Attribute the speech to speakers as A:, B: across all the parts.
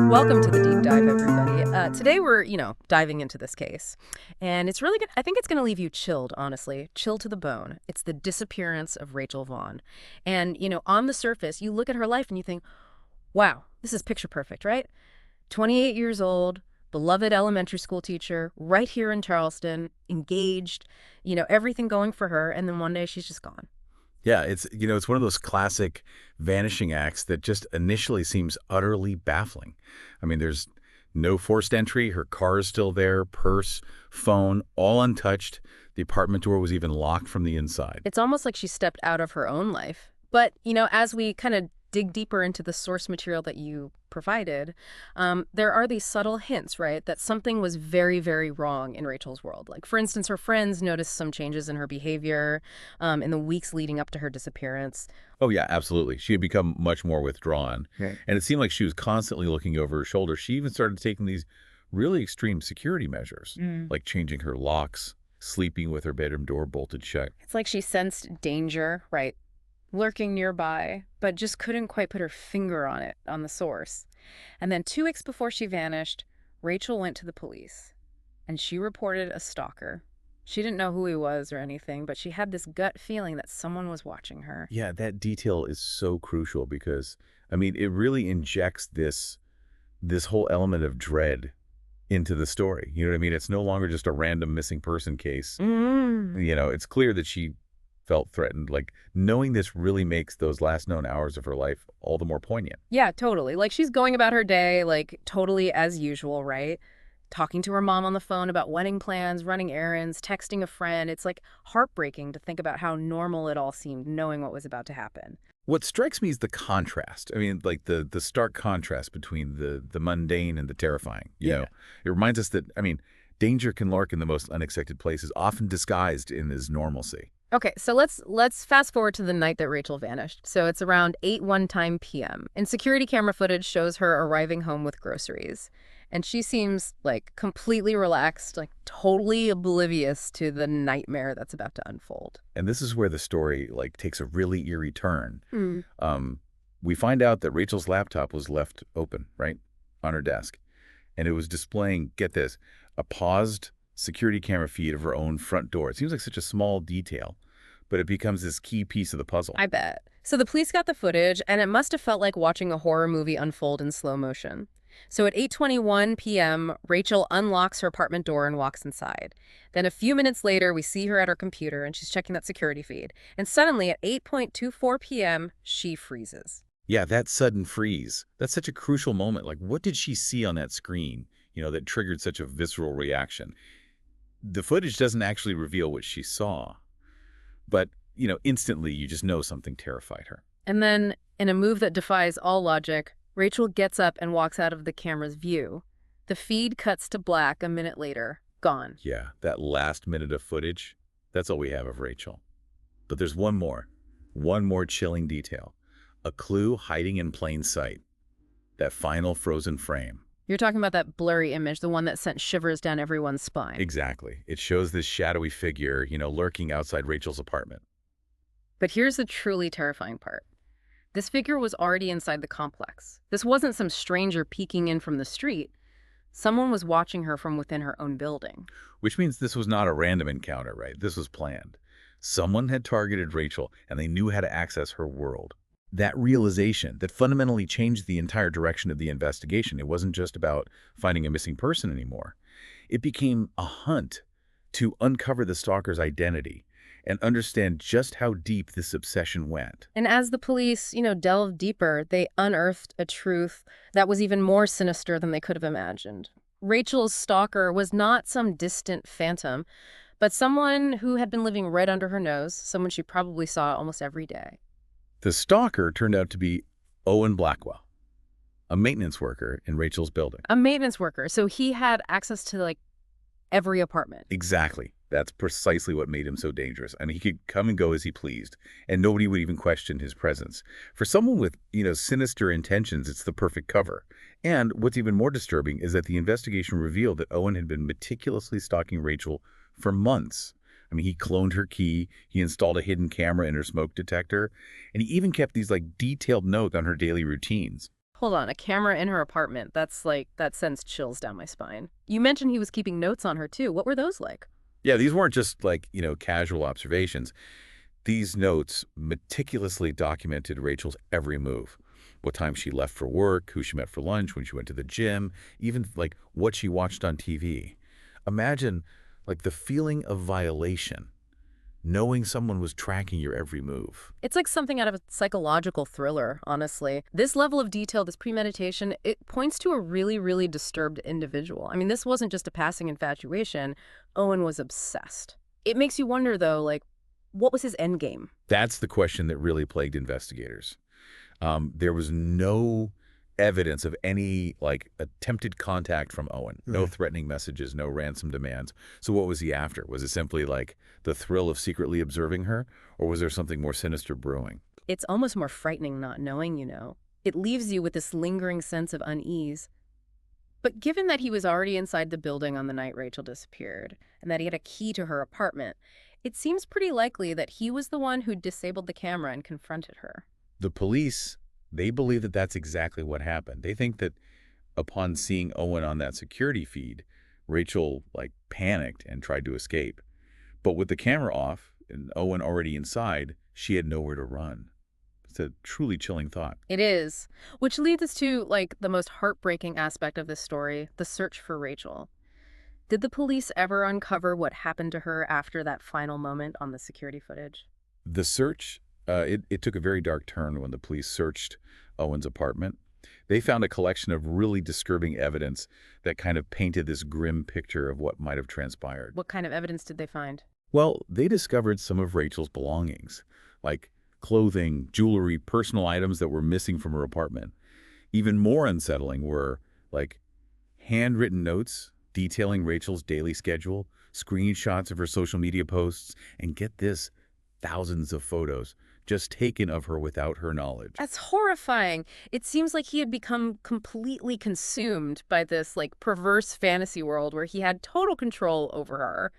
A: Welcome to the deep dive, everybody. Today we're, diving into this case. And it's really good. I think it's going to leave you chilled, honestly, chilled to the bone. It's the disappearance of Rachel Vaughn. And, on the surface, you look at her life and you think, wow, this is picture perfect, right? 28 years old, beloved elementary school teacher, right here in Charleston, engaged, everything going for her. And then one day she's just gone.
B: Yeah, it's one of those classic vanishing acts that just initially seems utterly baffling. I mean, there's no forced entry. Her car is still there, purse, phone, all untouched. The apartment door was even locked from the inside.
A: It's almost like she stepped out of her own life. But, as we kind of dig deeper into the source material that you provided, there are these subtle hints, right, that something was very, very wrong in Rachel's world. Like, for instance, her friends noticed some changes in her behavior in the weeks leading up to her disappearance.
B: Oh, yeah, absolutely. She had become much more withdrawn.
C: Right.
B: And it seemed like she was constantly looking over her shoulder. She even started taking these really extreme security measures, like changing her locks, sleeping with her bedroom door bolted shut.
A: It's like she sensed danger, right, lurking nearby, but just couldn't quite put her finger on it, on the source. And then 2 weeks before she vanished, Rachel went to the police, and she reported a stalker. She didn't know who he was or anything, but she had this gut feeling that someone was watching her.
B: Yeah, that detail is so crucial because, I mean, it really injects this whole element of dread into the story. You know what I mean? It's no longer just a random missing person case. It's clear that she felt threatened. Like, knowing this really makes those last known hours of her life all the more poignant.
A: Yeah, totally. Like, she's going about her day, like, totally as usual, right? Talking to her mom on the phone about wedding plans, running errands, texting a friend. It's, like, heartbreaking to think about how normal it all seemed, knowing what was about to happen.
B: What strikes me is the contrast. I mean, like the stark contrast between the mundane and the terrifying. You know, it reminds us that, I mean, danger can lurk in the most unexpected places, often disguised in this normalcy.
A: Okay, so let's fast forward to the night that Rachel vanished. So it's around 8:01 p.m. and security camera footage shows her arriving home with groceries. And she seems like completely relaxed, like totally oblivious to the nightmare that's about to unfold.
B: And this is where the story like takes a really eerie turn. We find out that Rachel's laptop was left open, right, on her desk. And it was displaying, get this, a paused security camera feed of her own front door. It seems like such a small detail, but it becomes this key piece of the puzzle.
A: I bet. So the police got the footage, and it must have felt like watching a horror movie unfold in slow motion. So at 8:21 p.m., Rachel unlocks her apartment door and walks inside. Then a few minutes later, we see her at her computer, and she's checking that security feed. And suddenly, at 8:24 p.m., she freezes.
B: Yeah, that sudden freeze. That's such a crucial moment. Like, what did she see on that screen, that triggered such a visceral reaction? The footage doesn't actually reveal what she saw, but, instantly you just know something terrified her.
A: And then, in a move that defies all logic, Rachel gets up and walks out of the camera's view. The feed cuts to black a minute later, gone.
B: Yeah, that last minute of footage, that's all we have of Rachel. But there's one more chilling detail. A clue hiding in plain sight. That final frozen frame.
A: You're talking about that blurry image, the one that sent shivers down everyone's spine.
B: Exactly. It shows this shadowy figure, lurking outside Rachel's apartment.
A: But here's the truly terrifying part. This figure was already inside the complex. This wasn't some stranger peeking in from the street. Someone was watching her from within her own building.
B: Which means this was not a random encounter, right? This was planned. Someone had targeted Rachel, and they knew how to access her world. That realization that fundamentally changed the entire direction of the investigation. It wasn't just about finding a missing person anymore. It became a hunt to uncover the stalker's identity and understand just how deep this obsession went.
A: And as the police, delved deeper, they unearthed a truth that was even more sinister than they could have imagined. Rachel's stalker was not some distant phantom, but someone who had been living right under her nose, someone she probably saw almost every day.
B: The stalker turned out to be Owen Blackwell, a maintenance worker in Rachel's building.
A: A maintenance worker. So he had access to, every apartment.
B: Exactly. That's precisely what made him so dangerous. I mean, he could come and go as he pleased, and nobody would even question his presence. For someone with, sinister intentions, it's the perfect cover. And what's even more disturbing is that the investigation revealed that Owen had been meticulously stalking Rachel for months. I mean, he cloned her key, he installed a hidden camera in her smoke detector, and he even kept these detailed notes on her daily routines.
A: Hold on, a camera in her apartment. That sends chills down my spine. You mentioned he was keeping notes on her too. What were those like?
B: Yeah, these weren't just casual observations. These notes meticulously documented Rachel's every move. What time she left for work, who she met for lunch, when she went to the gym, even what she watched on TV. Imagine the feeling of violation, knowing someone was tracking your every move.
A: It's like something out of a psychological thriller, honestly. This level of detail, this premeditation, it points to a really, really disturbed individual. I mean, this wasn't just a passing infatuation. Owen was obsessed. It makes you wonder, though, what was his end game?
B: That's the question that really plagued investigators. There was no evidence of any attempted contact from Owen. No threatening messages, no ransom demands. So what was he after? Was it simply the thrill of secretly observing her, or was there something more sinister brewing?
A: It's almost more frightening not knowing. It leaves you with this lingering sense of unease. But given that he was already inside the building on the night Rachel disappeared, and that he had a key to her apartment, it seems pretty likely that he was the one who disabled the camera and confronted her.
B: The police, they believe that that's exactly what happened. They think that upon seeing Owen on that security feed, Rachel panicked and tried to escape. But with the camera off and Owen already inside, she had nowhere to run. It's a truly chilling thought.
A: It is, which leads us to, the most heartbreaking aspect of this story, the search for Rachel. Did the police ever uncover what happened to her after that final moment on the security footage?
B: The search, it took a very dark turn when the police searched Owen's apartment. They found a collection of really disturbing evidence that kind of painted this grim picture of what might have transpired.
A: What kind of evidence did they find?
B: Well, they discovered some of Rachel's belongings, like clothing, jewelry, personal items that were missing from her apartment. Even more unsettling were handwritten notes detailing Rachel's daily schedule, screenshots of her social media posts, and get this, thousands of photos just taken of her without her knowledge.
A: That's horrifying. It seems like he had become completely consumed by this perverse fantasy world where he had total control over her.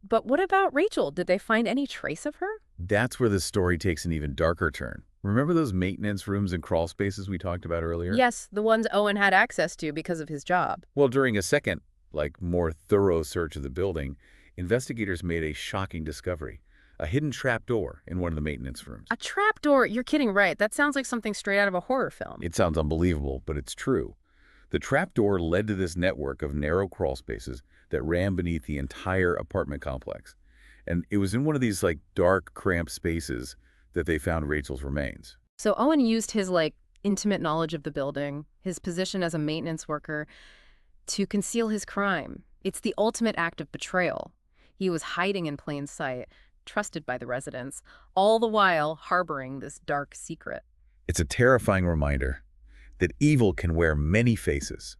A: But what about Rachel? Did they find any trace of her?
B: That's where the story takes an even darker turn. Remember those maintenance rooms and crawl spaces we talked about earlier?
A: Yes, the ones Owen had access to because of his job.
B: Well, during a second, more thorough search of the building, investigators made a shocking discovery. A hidden trapdoor in one of the maintenance rooms.
A: A trapdoor? You're kidding, right? That sounds like something straight out of a horror film.
B: It sounds unbelievable, but it's true. The trapdoor led to this network of narrow crawl spaces that ran beneath the entire apartment complex. And it was in one of these dark, cramped spaces that they found Rachel's remains.
A: So Owen used his intimate knowledge of the building, his position as a maintenance worker, to conceal his crime. It's the ultimate act of betrayal. He was hiding in plain sight, trusted by the residents, all the while harboring this dark secret.
B: It's a terrifying reminder that evil can wear many faces,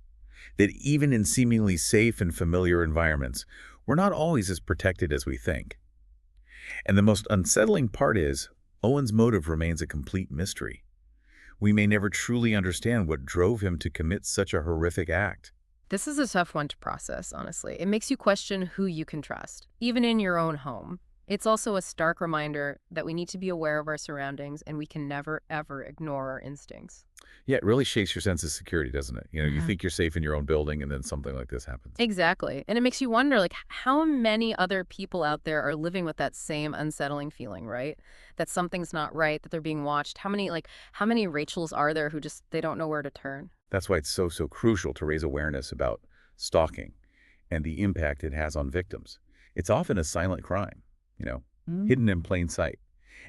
B: that even in seemingly safe and familiar environments, we're not always as protected as we think. And the most unsettling part is, Owen's motive remains a complete mystery. We may never truly understand what drove him to commit such a horrific act.
A: This is a tough one to process, honestly. It makes you question who you can trust, even in your own home. It's also a stark reminder that we need to be aware of our surroundings and we can never, ever ignore our instincts.
B: Yeah, it really shakes your sense of security, doesn't it? You think you're safe in your own building and then something like this happens.
A: Exactly. And it makes you wonder, how many other people out there are living with that same unsettling feeling, right? That something's not right, that they're being watched. How many Rachels are there who they don't know where to turn?
B: That's why it's so crucial to raise awareness about stalking and the impact it has on victims. It's often a silent crime. Hidden in plain sight.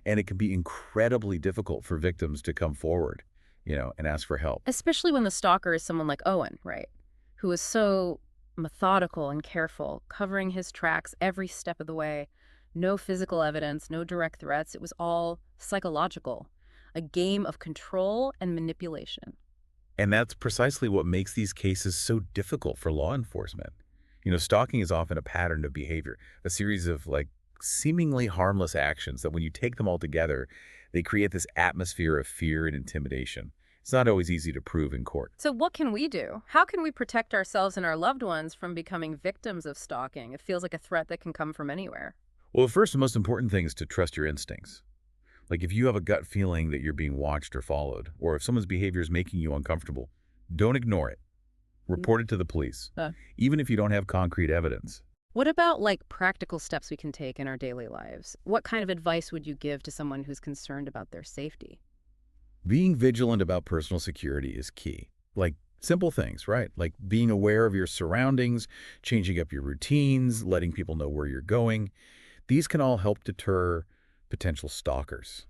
B: And it can be incredibly difficult for victims to come forward, and ask for help.
A: Especially when the stalker is someone like Owen, right? Who is so methodical and careful, covering his tracks every step of the way. No physical evidence, no direct threats. It was all psychological. A game of control and manipulation.
B: And that's precisely what makes these cases so difficult for law enforcement. Stalking is often a pattern of behavior, a series of seemingly harmless actions that when you take them all together, they create this atmosphere of fear and intimidation. It's not always easy to prove in court.
A: So what can we do? How can we protect ourselves and our loved ones from becoming victims of stalking? It feels like a threat that can come from anywhere.
B: Well, the first and most important thing is to trust your instincts. Like if you have a gut feeling that you're being watched or followed, or if someone's behavior is making you uncomfortable, don't ignore it.
A: Mm.
B: Report it to the police,
A: Uh,
B: even if you don't have concrete evidence.
A: What about like practical steps we can take in our daily lives? What kind of advice would you give to someone who's concerned about their safety?
B: Being vigilant about personal security is key. Like simple things, right? Like being aware of your surroundings, changing up your routines, letting people know where you're going. These can all help deter potential stalkers.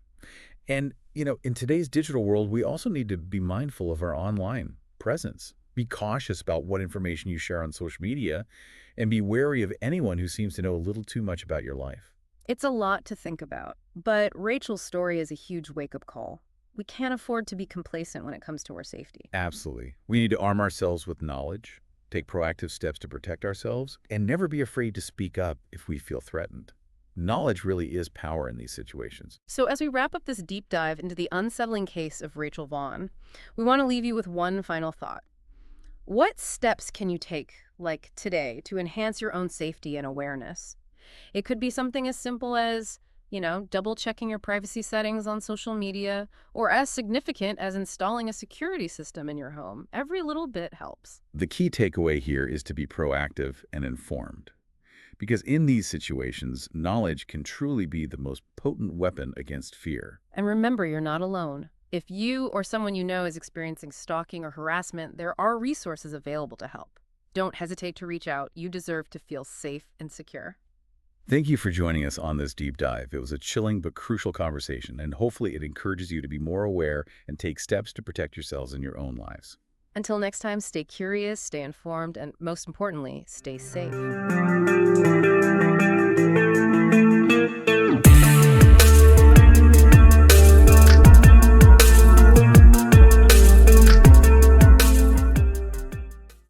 B: And, in today's digital world, we also need to be mindful of our online presence. Be cautious about what information you share on social media and be wary of anyone who seems to know a little too much about your life.
A: It's a lot to think about, but Rachel's story is a huge wake-up call. We can't afford to be complacent when it comes to our safety.
B: Absolutely. We need to arm ourselves with knowledge, take proactive steps to protect ourselves, and never be afraid to speak up if we feel threatened. Knowledge really is power in these situations.
A: So as we wrap up this deep dive into the unsettling case of Rachel Vaughn, we want to leave you with one final thought. What steps can you take, like today, to enhance your own safety and awareness? It could be something as simple as, double checking your privacy settings on social media, or as significant as installing a security system in your home. Every little bit helps.
B: The key takeaway here is to be proactive and informed. Because in these situations, knowledge can truly be the most potent weapon against fear.
A: And remember, you're not alone. If you or someone you know is experiencing stalking or harassment, there are resources available to help. Don't hesitate to reach out. You deserve to feel safe and secure.
B: Thank you for joining us on this deep dive. It was a chilling but crucial conversation, and hopefully it encourages you to be more aware and take steps to protect yourselves in your own lives.
A: Until next time, stay curious, stay informed, and most importantly, stay safe.